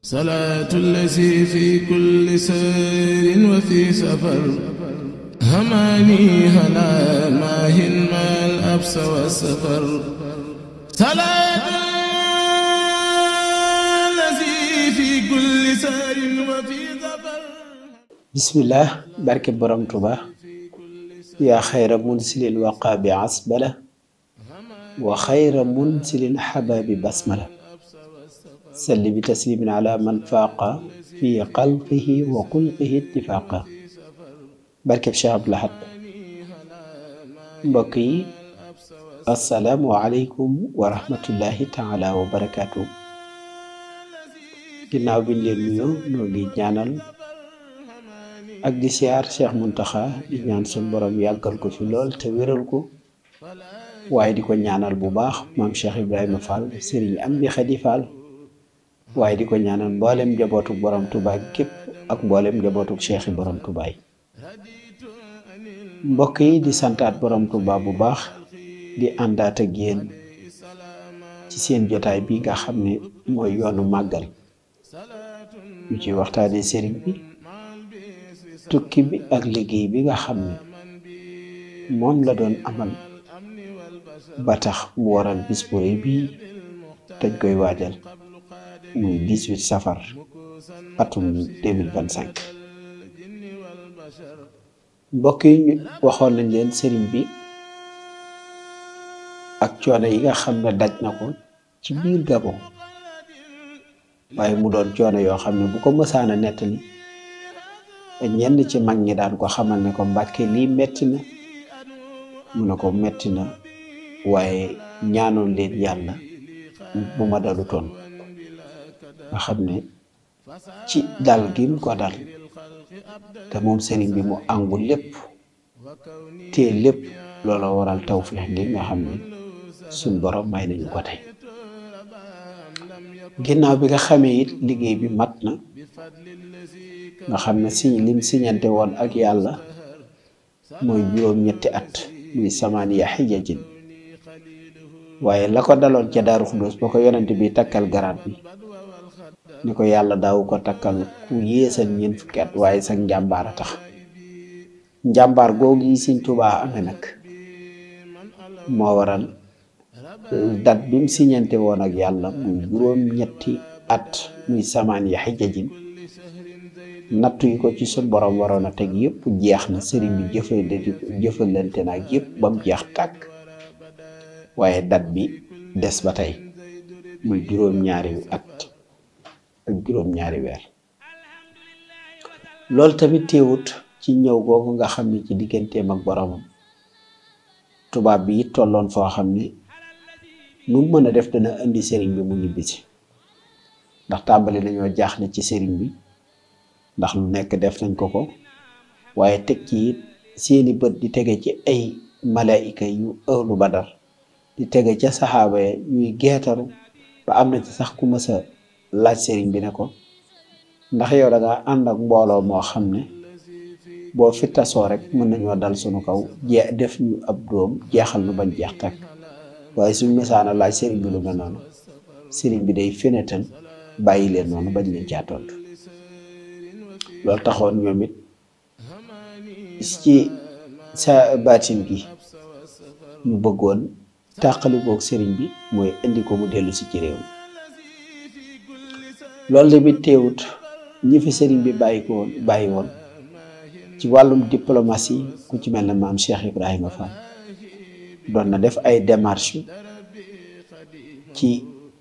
صلاة الذي في كل سير وفي سفر هماني هلا ماهن ما الأبس والسفر صلاة الذي في كل سير وفي سفر بسم الله بارك برام توبا يا خير منسل وقع بعصبلة وخير منسل حباب بسملة سل بتسليم على من فاق في قلقه وقلقه اتفاقا barkeb Cheikh Abdou Lahad mbokk yi assalaamu aleykum wa rahmatullahi taala wa barakaatu ginnaaw biñ leen nuyoo noo ngi ñaanal ak di siyaar Cheikh Muntaxa di ñaan sun borom yàggal ko fi lool te wéral ko waaye di ko ñaanal bu baax maam Cheikh Ibrahima Fall Serigne Amdi Khady Fall waaye di ko ñaanal mboolem njabootu borom Touba képp ak mboolem njabootu Cheikh borom Touba yi mbokk yi di santaat borom Touba bu baax di àndaat ak yéen ci seen jotaay bi nga xam ne mooy yoonu màggal ñu ci waxtaanee sëriñ bi tukki bi ak liggéey bi nga xam ne moom la doon amal ba tax mu waral bis bu rëy bii dañ koy waajal muy 18 safar atum 2025 mbokk yi ñu waxoon nañ leen sëriñ bi ak coono yi nga xam ne daj na ko ci biir Gabon waaye mu doon coono yoo xam ne bu ko mësaana nettali ñenn ci mag ñi daan ko xamal ne ko Mbàkke lii metti na mu ne ko metti na waaye ñaanoon leen yàlla bu ma dalu toon nga xam ne ci dal gi mu ko dal te moom sëriñ bi mu àngu lépp te lépp loola waral tawfeex gi nga xam ne suñ borom may nañu ko tey ginnaaw bi nga xamee it liggéey bi mat na nga xam ne lim siñante woon ak yàlla mooy juróom-ñetti at muy samaaniya xijajin waaye la ko daloon ca Daaru Xuddoos ba ko yonent bi takkal garaat bi ni ko yàlla daaw ko takkal ku yéesal ñeent fukki at waaye sax njàmbaar a tax njàmbaar googu yi Sëñ Tuubaa amee nag moo waral dat bi mu siñante woon ak yàlla muy juróom-ñetti at muy samaan ya xijajin nattu yi ko ci sun borom waroon a teg yëpp jeex na sëriñ bi jëfalante na ak yëpp ba mu jeex tàkk waaye dat bi des ba tey muy juróom-ñaari at ak juróom-ñaari weer loolu tamit teewut ci ñëw googu nga xam ne ci digganteem ak boromam tubaab bi it tolloon foo xam ne nu mën a def dana indi sëriñ bi mu ñibbisi ndax tàmbali nañoo jaaxle ci sëriñ bi ndax lu nekk def nañ ko ko waaye teg ci it seeni bët di tege ci ay malaayika yu ëhlu Badar di tege ca saxaaba ya ñuy geetaru ba am na ci sax ku mës a laaj sëriñ bi ne ko ndax yow da nga ànd ak mbooloo moo xam ne boo fi tasoo rek mën nañoo dal sunu kaw def ñu ab doom jeexal nu bañ jeex takk waaye suñ mesaana laaj sëriñ bi lu mel noonu sëriñ bi day fenetal bàyyi leen noonu bañ leen caa tontu loolu taxoon ñoom it ci sa baatin gi ñu bëggoon tàqalikook sëriñ bi mooy indi ko mu dellu si ci réew mi loolu tamit teewut ñi fi sëriñ bi bàyyi woon ci wàllum diplomatie ku ci mel ne maam Cheikh Ibrahima Fall doon na def ay démarches ci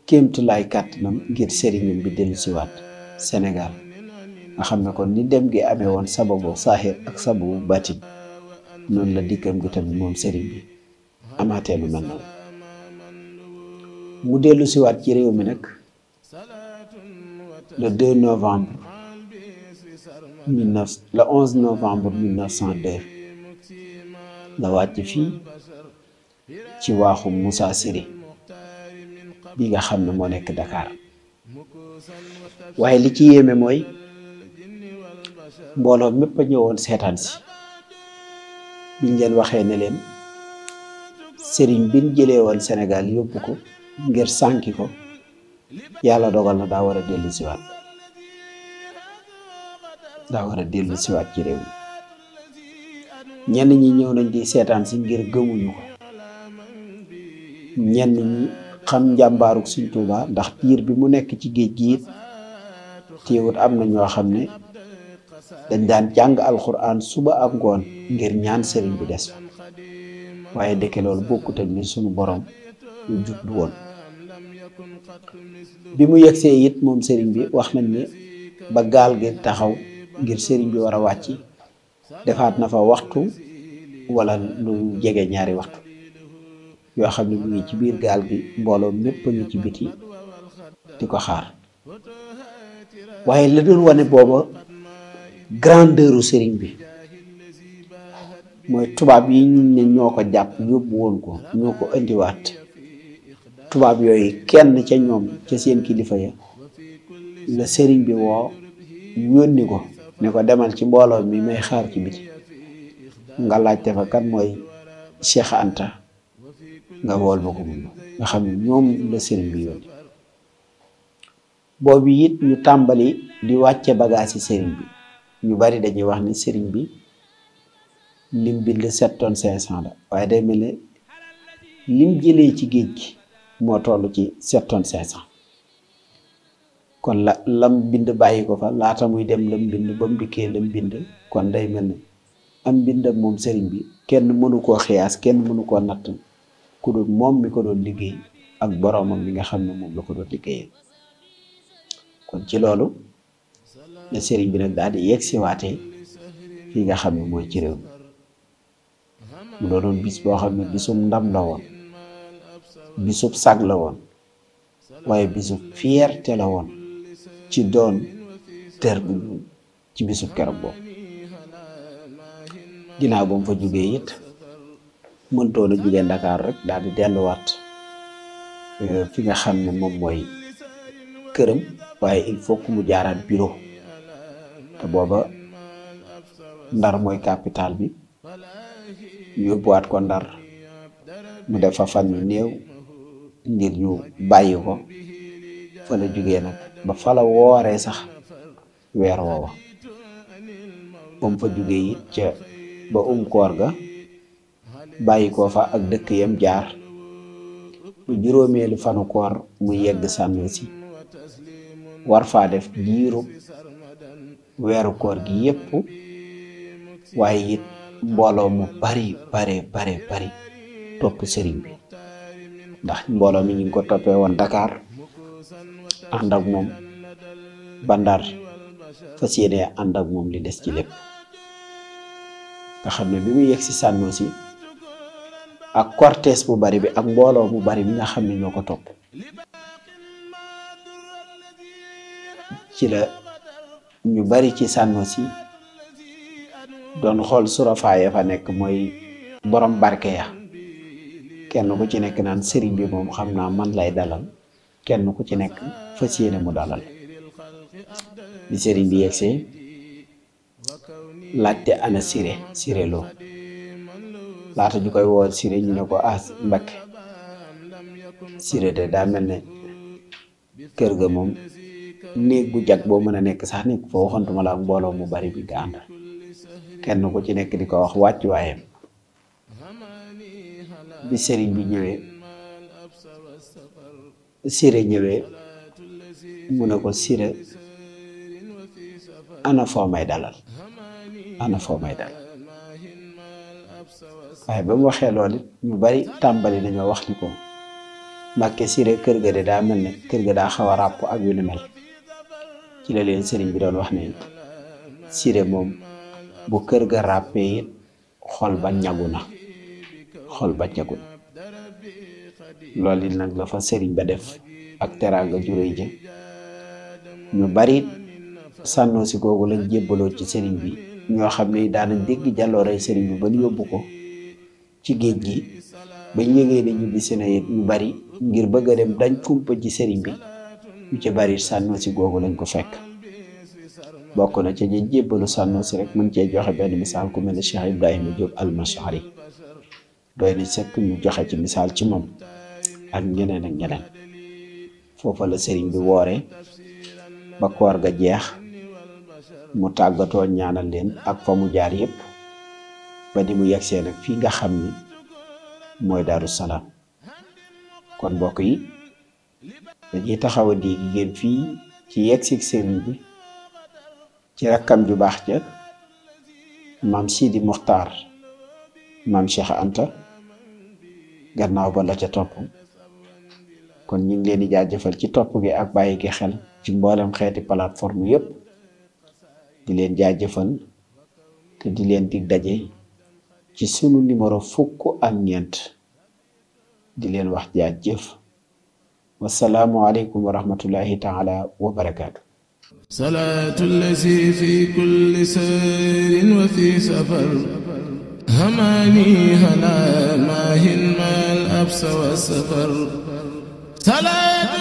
kéemtulaay kàttanam ngir sëriñam bi dellu si waat Sénégal nga xam ne kon ni dem gi amee woon sababu saaxir ak sababu batin noonu la dikkam gi tamit moom sëriñ bi amaatee lu mel noonu mu dellu si waat ci réew mi nag le 11 novembre 1902 la wàcc fii ci waaxu Moussa Siri bi nga xam ne moo nekk Dakar waaye li ci yéeme mooy mbooloo mépp a ñëwoon seetaan si biñ leen waxee ne leen sëriñ biñ jëlee woon Sénégal yóbbu ko ngir sànki ko yàlla dogal na daa war a dellu siwaat daa war a dellu siwaat ci réew mi. ñenn ñi ñëw nañ di seetaan si ngir gëmuñu ko, ñenn ñi xam njàmbaaruk Sëñ Tuubaa ndax diir bi mu nekk ci géej gi it teewut am na ñoo xam ne dañ daan jàng alxuraan suba ak ngoon ngir ñaan sëriñ bi des fa, waaye dëkke loolu bokkut ak ni sunu borom lu jublu woon. bi mu yegsee it moom sëriñ bi wax nañ ne ba gaal gi taxaw ngir sëriñ bi war a wàcc defaat na fa waxtu wala lu jege ñaari waxtu yoo xam ne mu ngi ci biir gaal gi, mbooloo mépp a ngi ci biti di ko xaar. waaye la doon wane booba grandeuru sëriñ bi mooy tubaab yi ñu ne ñoo ko jàpp yóbbu woon ko, ñoo ko indiwaat. tubaab yooyu kenn ca ñoom ca seen kilifa ya la sëriñ bi woo yónni ko ne ko demal ci mbooloo mi may xaar ci biti nga laajte fa kan mooy Cheikh Anta nga wool ma ko mun nga xam ne ñoom la sëriñ bi yónni. boobu it ñu tàmbali di wàcce bagage ci sëriñ bi. ñu bari dañuy wax ne sëriñ bi lim bind 7 tonnes 500 la, waaye day mel ne lim jëlee ci géej gi moo toll ci 7 tonnes 500. kon lam bind bàyyi ko fa laata muy dem lam bind ba mu dikkee lam bind, kon day mel ne am mbindam moom sëriñ bi kenn mënu koo xiyaas, kenn mënu koo natt ku dul moom mi ko doon liggéey ak boroomam mi nga xam ne moom la ko doon liggéeyee. kon ci loolu ne sëriñ bi nag daal di yegg si waatee fii nga xam ne mooy ci réew mi. mu doonoon bis boo xam ne bisum ndam la woon, bisub sag la woon, waaye bisub fierté la woon ci doon ter bu ñuul ci bisub keroog boobu. ginnaaw ba mu fa jógee it mëntoon a jógee Ndakaar rek daal di delluwaat fi nga xam ne moom mooy këram, waaye il faut que mu jaaraat bureau te booba Ndar mooy capital bi. yóbbuwaat ko Ndar mu def fa fan yu néew ngir ñu bàyyi ko fa la jógee nag ba fa la wooree sax weer woowa. ba mu fa jógee it ca ba koor ga bàyyi ko fa ak dëkk yam jaar bu juróomeelu fanu koor mu yegg Sànnoosi war faa def diirub weeru koor gi yépp, waaye it mbooloo mu bari topp sëriñ bi ndax mbooloo mi ñu ngi ko toppee woon Dakar ànd ak moom ba Ndar fas yéene ànd ak moom li des ci lépp. nga xam ne bi mu yegg si Sànnoosi ak cortège bu bari bi ak mbooloo mu bari bi nga xam ne ñoo ko topp ci la ñu bari ci Sànnoosi doon xool surafaa ya fa nekk mooy borom barke ya, kenn ku ci nekk naan sëriñ bi moom xam naa man lay dalal, kenn ku ci nekk fas yéene mu dalal. bi sëriñ bi yegsee laajte ana Siré Lo laata ñu koy woo Siré ñu ne ko Mbakke Siré de daa mel ne kër ga moom néeg bu jag boo mën a nekk sax nekk foo waxantuma la ak mbooloo mu bari bi nga àndal, kenn ku ci nekk di ko wax wàccu waayam. bi sëriñ bi ñëwee Siré ñëwee mu ne ko Siré ana foo may dalal, ana foo may dalal. waaye ba mu waxee loolu ñu bari tàmbali nañoo wax ni ko Mbàkke Siré kër ga de daa mel ne kër ga daa xaw a ràpp ak yu ni mel. ci la leen sëriñ bi doon wax ne Siré moom bu kër ga ràppee it xol ba ñagu na loolu it nag la fa sëriñ ba def ak teraanga ju réy ja. ñu bari Sànnoosi googu lañ jébbaloo ci sëriñ bi, ñoo xam ne daanañ dégg jàlloorey sëriñ bi ba ñu yóbbu ko ci géej gi bañ yëgee ne ñu bisi na it ñu bari ngir bëgg a dem dañ kumpa ci sëriñ bi, ñu ci bari Sànnoosi googu lañ ko fekk. bokk na ca ñi jébbalu Sànnoosi rek mën cee joxe benn misaal ku mel ne Cheikh Ibrahima Diop Almashari, doy na sekk ñu joxe ci misaal ci moom ak ñeneen ak ñeneen. foofa la sëriñ bi woore ba koor ga jeex mu tàggatoo ñaanal leen ak fa mu jaar yépp ba di mu yegsee nag fii nga xam ni mooy Daaru Salaam. kon mbokk yi dañuy taxaw a dégg ngeen fii ci yegsig sëriñ bi ci rakkam ju baax ja maam Sidi Muxtaar maam Cheikh Anta gannaaw ba la ca topp. kon ñu ngi leen di jaajëfal ci topp gi ak bàyyi gi xel ci mboolem xeeti plateforme yépp di leen jaajëfal te di leen dig daje ci sunu numéro 19 di leen wax jaajëf. wassalaamu aleykum wa rahmatullahi taala wa barakaatu. salaatu allazi fi kulli sayrin wa fi safar hamaani hala maahin maal absa wa safar salaatu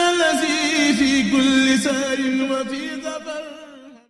allazi fi kulli sayrin wa fi safar